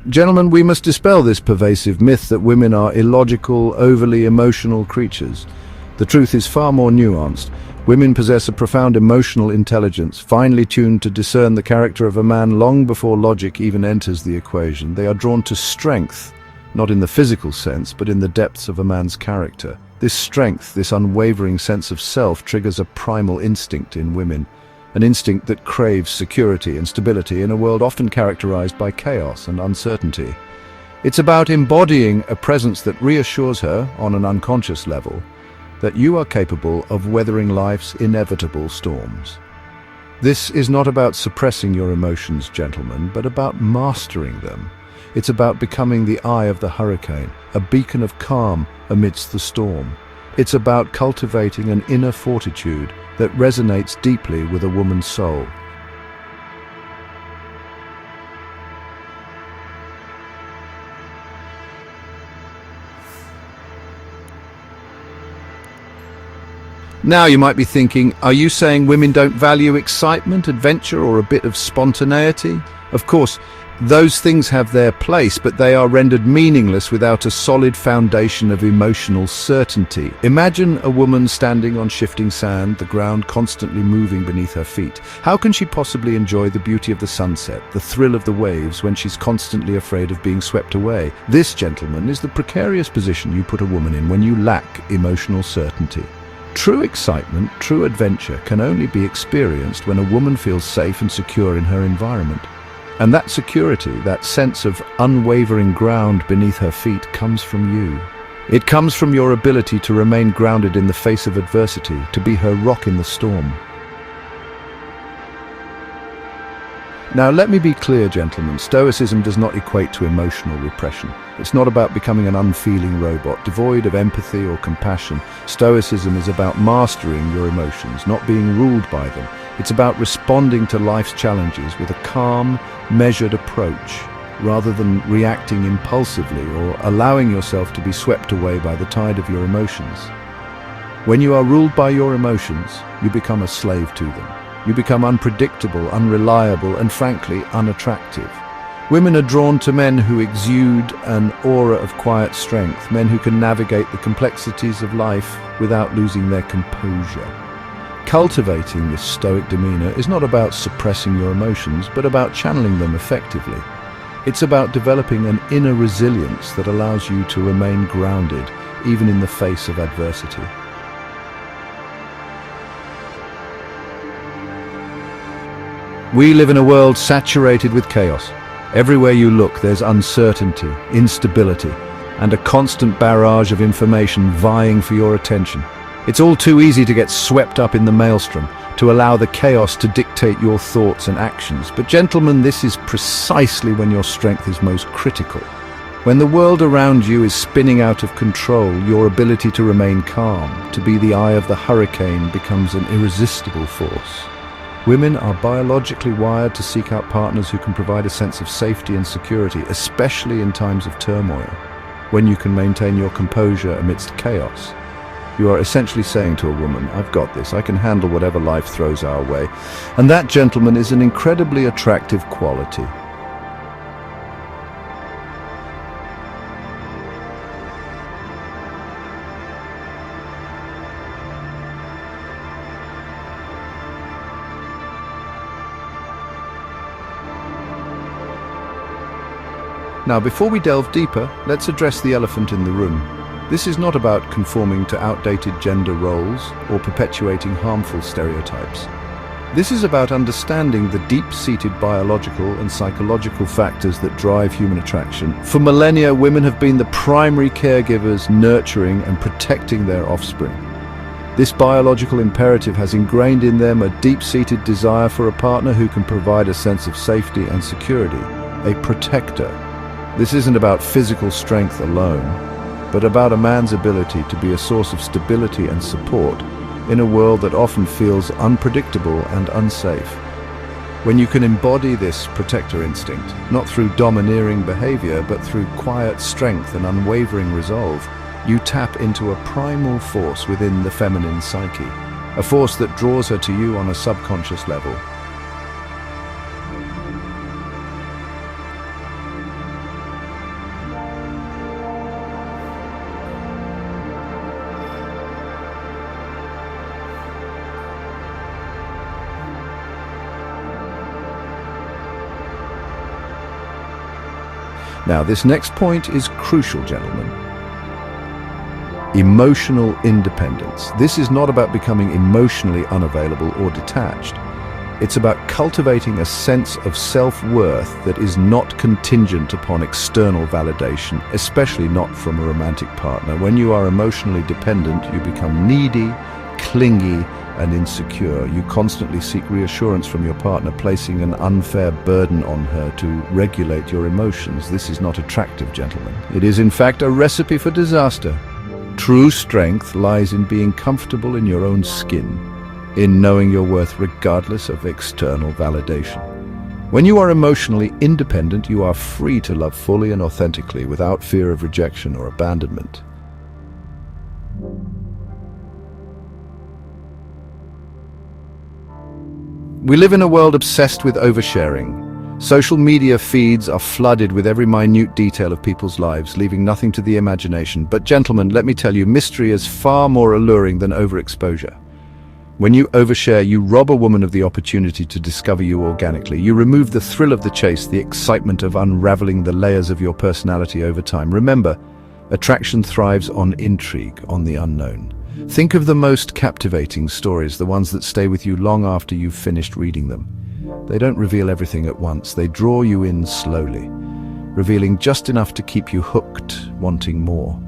Gentlemen, we must dispel this pervasive myth that women are illogical, overly emotional creatures. The truth is far more nuanced. Women possess a profound emotional intelligence, finely tuned to discern the character of a man long before logic even enters the equation. They are drawn to strength, not in the physical sense, but in the depths of a man's character. This strength, this unwavering sense of self, triggers a primal instinct in women, an instinct that craves security and stability in a world often characterized by chaos and uncertainty. It's about embodying a presence that reassures her, on an unconscious level, that you are capable of weathering life's inevitable storms. This is not about suppressing your emotions, gentlemen, but about mastering them. It's about becoming the eye of the hurricane, a beacon of calm amidst the storm. It's about cultivating an inner fortitude that resonates deeply with a woman's soul. Now you might be thinking, are you saying women don't value excitement, adventure, or a bit of spontaneity? Of course, those things have their place, but they are rendered meaningless without a solid foundation of emotional certainty. Imagine a woman standing on shifting sand, the ground constantly moving beneath her feet. How can she possibly enjoy the beauty of the sunset, the thrill of the waves, when she's constantly afraid of being swept away? This, gentlemen, is the precarious position you put a woman in when you lack emotional certainty. True excitement, true adventure can only be experienced when a woman feels safe and secure in her environment. And that security, that sense of unwavering ground beneath her feet, comes from you. It comes from your ability to remain grounded in the face of adversity, to be her rock in the storm. Now, let me be clear, gentlemen, Stoicism does not equate to emotional repression. It's not about becoming an unfeeling robot, devoid of empathy or compassion. Stoicism is about mastering your emotions, not being ruled by them. It's about responding to life's challenges with a calm, measured approach, rather than reacting impulsively or allowing yourself to be swept away by the tide of your emotions. When you are ruled by your emotions, you become a slave to them. You become unpredictable, unreliable, and frankly, unattractive. Women are drawn to men who exude an aura of quiet strength, men who can navigate the complexities of life without losing their composure. Cultivating this stoic demeanor is not about suppressing your emotions, but about channeling them effectively. It's about developing an inner resilience that allows you to remain grounded, even in the face of adversity. We live in a world saturated with chaos. Everywhere you look, there's uncertainty, instability, and a constant barrage of information vying for your attention. It's all too easy to get swept up in the maelstrom, to allow the chaos to dictate your thoughts and actions. But gentlemen, this is precisely when your strength is most critical. When the world around you is spinning out of control, your ability to remain calm, to be the eye of the hurricane, becomes an irresistible force. Women are biologically wired to seek out partners who can provide a sense of safety and security, especially in times of turmoil. When you can maintain your composure amidst chaos, you are essentially saying to a woman, I've got this, I can handle whatever life throws our way. And that, gentlemen, is an incredibly attractive quality. Now, before we delve deeper, let's address the elephant in the room. This is not about conforming to outdated gender roles or perpetuating harmful stereotypes. This is about understanding the deep-seated biological and psychological factors that drive human attraction. For millennia, women have been the primary caregivers, nurturing and protecting their offspring. This biological imperative has ingrained in them a deep-seated desire for a partner who can provide a sense of safety and security, a protector. This isn't about physical strength alone, but about a man's ability to be a source of stability and support in a world that often feels unpredictable and unsafe. When you can embody this protector instinct, not through domineering behavior, but through quiet strength and unwavering resolve, you tap into a primal force within the feminine psyche, a force that draws her to you on a subconscious level. Now, this next point is crucial, gentlemen. Emotional independence. This is not about becoming emotionally unavailable or detached. It's about cultivating a sense of self-worth that is not contingent upon external validation, especially not from a romantic partner. When you are emotionally dependent, you become needy, clingy, and insecure. You constantly seek reassurance from your partner, placing an unfair burden on her to regulate your emotions. This is not attractive, gentlemen. It is, in fact, a recipe for disaster. True strength lies in being comfortable in your own skin, in knowing your worth regardless of external validation. When you are emotionally independent, you are free to love fully and authentically without fear of rejection or abandonment. We live in a world obsessed with oversharing. Social media feeds are flooded with every minute detail of people's lives, leaving nothing to the imagination. But gentlemen, let me tell you, mystery is far more alluring than overexposure. When you overshare, you rob a woman of the opportunity to discover you organically. You remove the thrill of the chase, the excitement of unraveling the layers of your personality over time. Remember, attraction thrives on intrigue, on the unknown. Think of the most captivating stories, the ones that stay with you long after you've finished reading them. They don't reveal everything at once. They draw you in slowly, revealing just enough to keep you hooked, wanting more.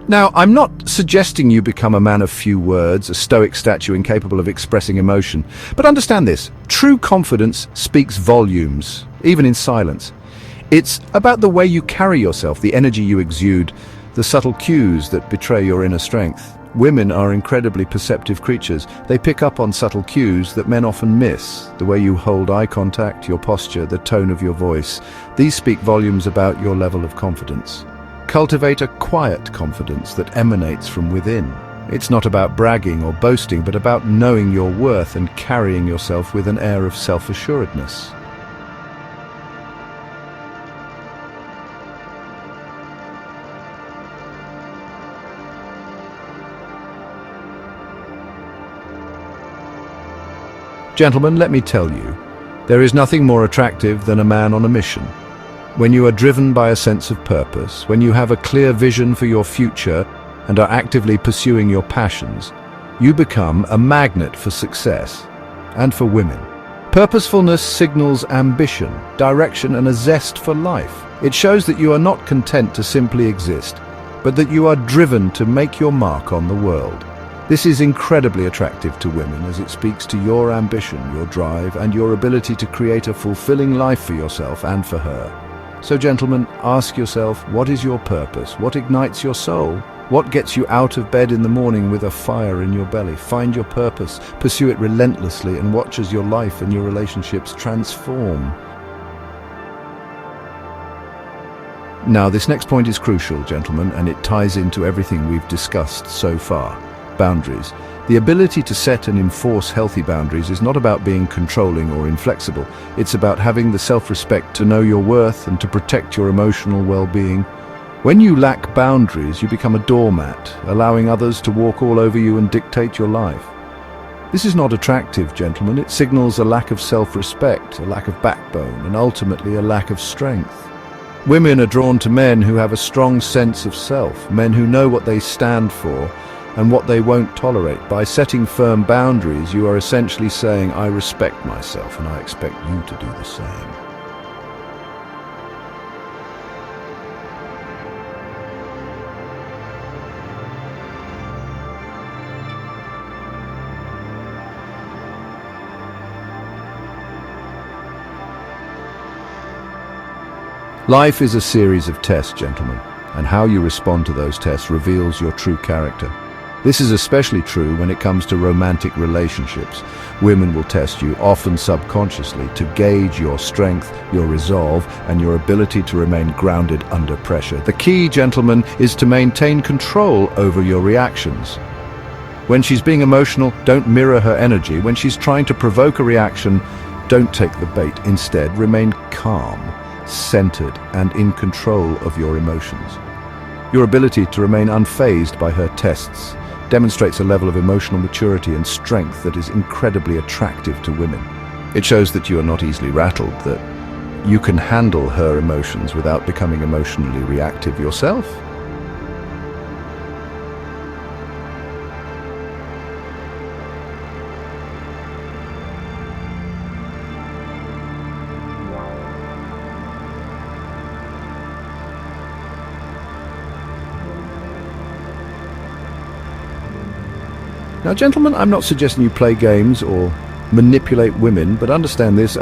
Now, I'm not suggesting you become a man of few words, a stoic statue incapable of expressing emotion. But understand this, true confidence speaks volumes, even in silence. It's about the way you carry yourself, the energy you exude, the subtle cues that betray your inner strength. Women are incredibly perceptive creatures. They pick up on subtle cues that men often miss. The way you hold eye contact, your posture, the tone of your voice. These speak volumes about your level of confidence. Cultivate a quiet confidence that emanates from within. It's not about bragging or boasting, but about knowing your worth and carrying yourself with an air of self-assuredness. Gentlemen, let me tell you, there is nothing more attractive than a man on a mission. When you are driven by a sense of purpose, when you have a clear vision for your future and are actively pursuing your passions, you become a magnet for success and for women. Purposefulness signals ambition, direction, and a zest for life. It shows that you are not content to simply exist, but that you are driven to make your mark on the world. This is incredibly attractive to women as it speaks to your ambition, your drive, and your ability to create a fulfilling life for yourself and for her. So gentlemen, ask yourself, what is your purpose? What ignites your soul? What gets you out of bed in the morning with a fire in your belly? Find your purpose, pursue it relentlessly, and watch as your life and your relationships transform. Now, this next point is crucial, gentlemen, and it ties into everything we've discussed so far. Boundaries. The ability to set and enforce healthy boundaries is not about being controlling or inflexible. It's about having the self-respect to know your worth and to protect your emotional well-being. When you lack boundaries, you become a doormat, allowing others to walk all over you and dictate your life. This is not attractive, gentlemen. It signals a lack of self-respect, a lack of backbone, and ultimately a lack of strength. Women are drawn to men who have a strong sense of self, men who know what they stand for and what they won't tolerate. By setting firm boundaries, you are essentially saying, I respect myself and I expect you to do the same. Life is a series of tests, gentlemen, and how you respond to those tests reveals your true character. This is especially true when it comes to romantic relationships. Women will test you, often subconsciously, to gauge your strength, your resolve, and your ability to remain grounded under pressure. The key, gentlemen, is to maintain control over your reactions. When she's being emotional, don't mirror her energy. When she's trying to provoke a reaction, don't take the bait. Instead, remain calm. centered, and in control of your emotions. Your ability to remain unfazed by her tests demonstrates a level of emotional maturity and strength that is incredibly attractive to women. It shows that you are not easily rattled, that you can handle her emotions without becoming emotionally reactive yourself. Now, gentlemen, I'm not suggesting you play games or manipulate women, but understand this.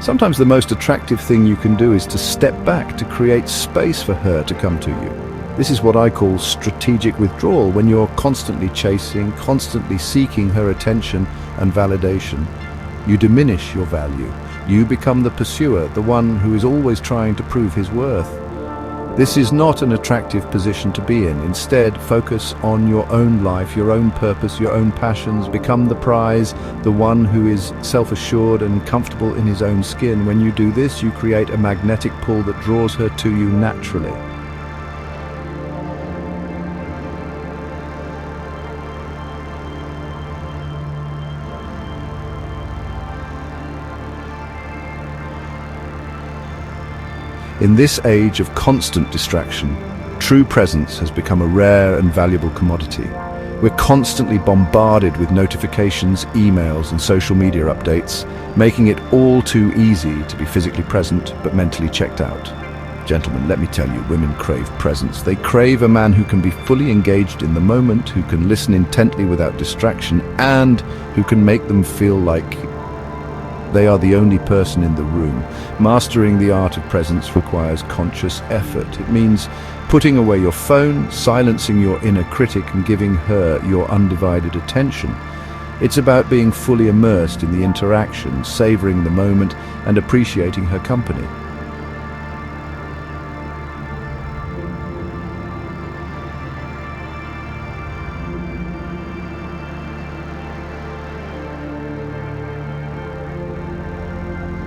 Sometimes the most attractive thing you can do is to step back, to create space for her to come to you. This is what I call strategic withdrawal. When you're constantly chasing, constantly seeking her attention and validation, you diminish your value. You become the pursuer, the one who is always trying to prove his worth. This is not an attractive position to be in. Instead, focus on your own life, your own purpose, your own passions. Become the prize, the one who is self-assured and comfortable in his own skin. When you do this, you create a magnetic pull that draws her to you naturally. In this age of constant distraction, true presence has become a rare and valuable commodity. We're constantly bombarded with notifications, emails, and social media updates, making it all too easy to be physically present but mentally checked out. Gentlemen, let me tell you, women crave presence. They crave a man who can be fully engaged in the moment, who can listen intently without distraction, and who can make them feel like they are the only person in the room. Mastering the art of presence requires conscious effort. It means putting away your phone, silencing your inner critic, and giving her your undivided attention. It's about being fully immersed in the interaction, savoring the moment, and appreciating her company.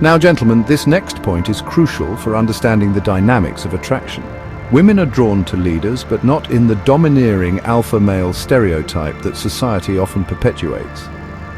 Now, gentlemen, this next point is crucial for understanding the dynamics of attraction. Women are drawn to leaders, but not in the domineering alpha male stereotype that society often perpetuates.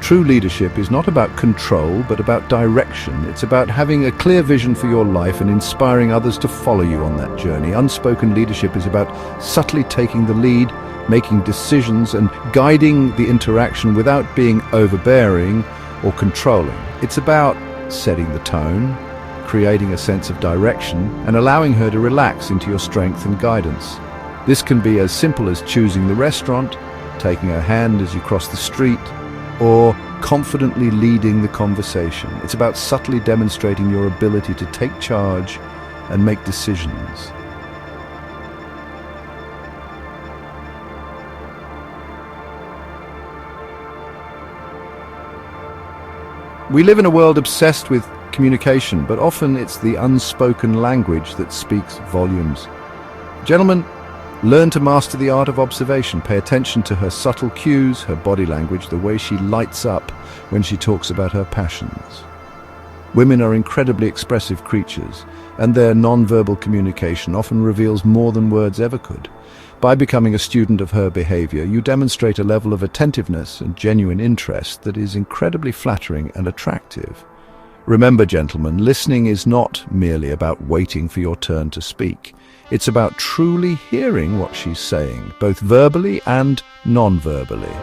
True leadership is not about control, but about direction. It's about having a clear vision for your life and inspiring others to follow you on that journey. Unspoken leadership is about subtly taking the lead, making decisions, and guiding the interaction without being overbearing or controlling. It's about setting the tone, creating a sense of direction, and allowing her to relax into your strength and guidance. This can be as simple as choosing the restaurant, taking her hand as you cross the street, or confidently leading the conversation. It's about subtly demonstrating your ability to take charge and make decisions. We live in a world obsessed with communication, but often it's the unspoken language that speaks volumes. Gentlemen, learn to master the art of observation. Pay attention to her subtle cues, her body language, the way she lights up when she talks about her passions. Women are incredibly expressive creatures, and their non-verbal communication often reveals more than words ever could. By becoming a student of her behavior, you demonstrate a level of attentiveness and genuine interest that is incredibly flattering and attractive. Remember, gentlemen, listening is not merely about waiting for your turn to speak. It's about truly hearing what she's saying, both verbally and non-verbally.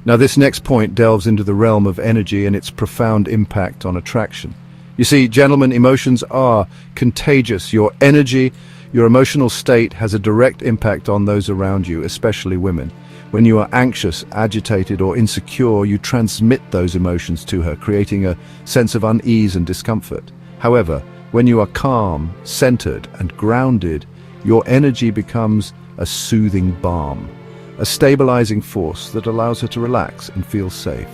Now, this next point delves into the realm of energy and its profound impact on attraction. You see, gentlemen, emotions are contagious. Your energy, your emotional state has a direct impact on those around you, especially women. When you are anxious, agitated, or insecure, you transmit those emotions to her, creating a sense of unease and discomfort. However, when you are calm, centered, and grounded, your energy becomes a soothing balm, a stabilizing force that allows her to relax and feel safe.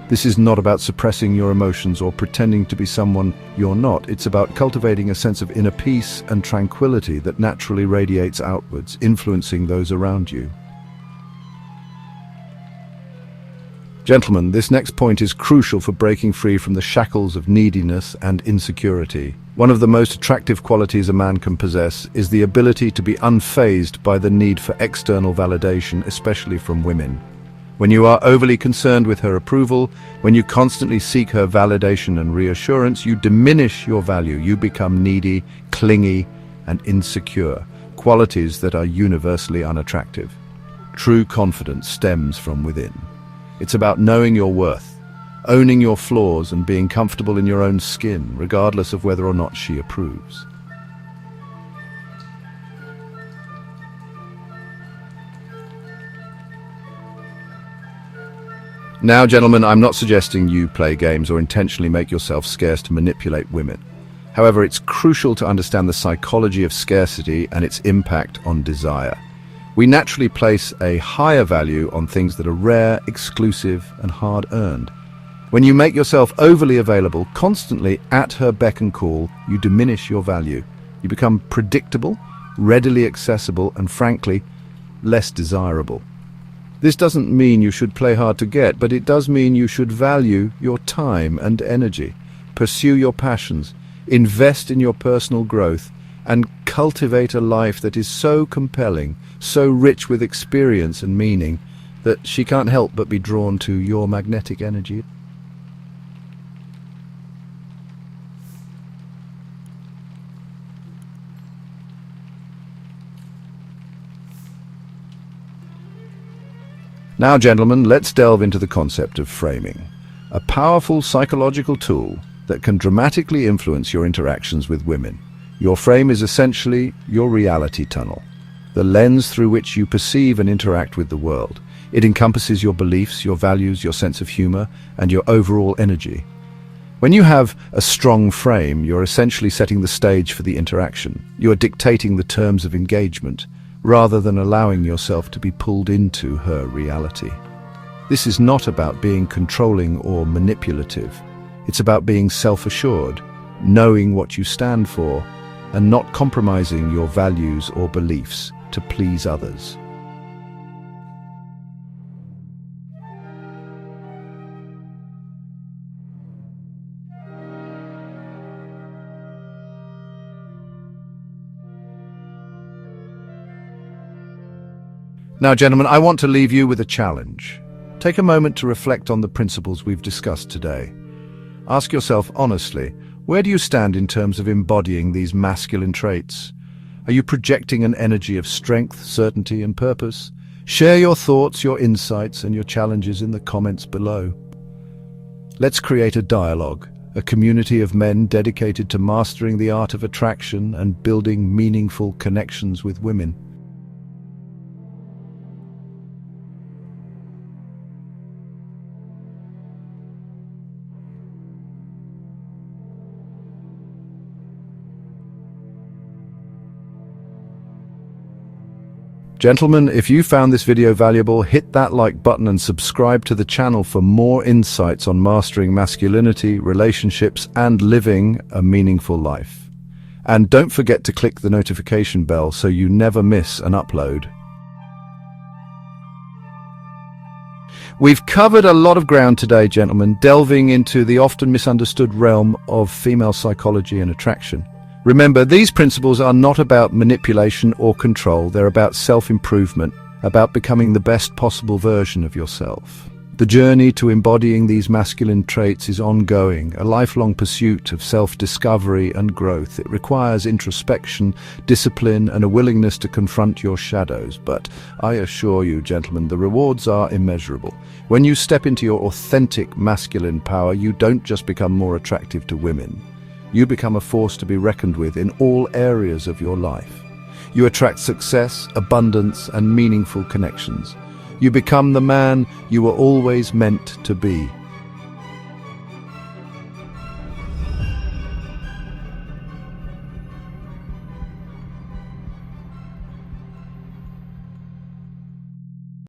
This is not about suppressing your emotions or pretending to be someone you're not. It's about cultivating a sense of inner peace and tranquility that naturally radiates outwards, influencing those around you. Gentlemen, this next point is crucial for breaking free from the shackles of neediness and insecurity. One of the most attractive qualities a man can possess is the ability to be unfazed by the need for external validation, especially from women. When you are overly concerned with her approval, when you constantly seek her validation and reassurance, you diminish your value. You become needy, clingy, and insecure, qualities that are universally unattractive. True confidence stems from within. It's about knowing your worth, owning your flaws, and being comfortable in your own skin, regardless of whether or not she approves. Now, gentlemen, I'm not suggesting you play games or intentionally make yourself scarce to manipulate women. However, it's crucial to understand the psychology of scarcity and its impact on desire. We naturally place a higher value on things that are rare, exclusive, and hard-earned. When you make yourself overly available, constantly at her beck and call, you diminish your value. You become predictable, readily accessible, and frankly, less desirable. This doesn't mean you should play hard to get, but it does mean you should value your time and energy, pursue your passions, invest in your personal growth, and cultivate a life that is so compelling, so rich with experience and meaning, that she can't help but be drawn to your magnetic energy. Now, gentlemen, let's delve into the concept of framing, a powerful psychological tool that can dramatically influence your interactions with women. Your frame is essentially your reality tunnel, the lens through which you perceive and interact with the world. It encompasses your beliefs, your values, your sense of humor, and your overall energy. When you have a strong frame, you're essentially setting the stage for the interaction. You're dictating the terms of engagement, rather than allowing yourself to be pulled into her reality. This is not about being controlling or manipulative. It's about being self-assured, knowing what you stand for, and not compromising your values or beliefs to please others. Now, gentlemen, I want to leave you with a challenge. Take a moment to reflect on the principles we've discussed today. Ask yourself honestly, where do you stand in terms of embodying these masculine traits? Are you projecting an energy of strength, certainty, and purpose? Share your thoughts, your insights, and your challenges in the comments below. Let's create a dialogue, a community of men dedicated to mastering the art of attraction and building meaningful connections with women. Gentlemen, if you found this video valuable, hit that like button and subscribe to the channel for more insights on mastering masculinity, relationships, and living a meaningful life. And don't forget to click the notification bell so you never miss an upload. We've covered a lot of ground today, gentlemen, delving into the often misunderstood realm of female psychology and attraction. Remember, these principles are not about manipulation or control. They're about self-improvement, about becoming the best possible version of yourself. The journey to embodying these masculine traits is ongoing, a lifelong pursuit of self-discovery and growth. It requires introspection, discipline, and a willingness to confront your shadows. But I assure you, gentlemen, the rewards are immeasurable. When you step into your authentic masculine power, you don't just become more attractive to women. You become a force to be reckoned with in all areas of your life. You attract success, abundance, and meaningful connections. You become the man you were always meant to be.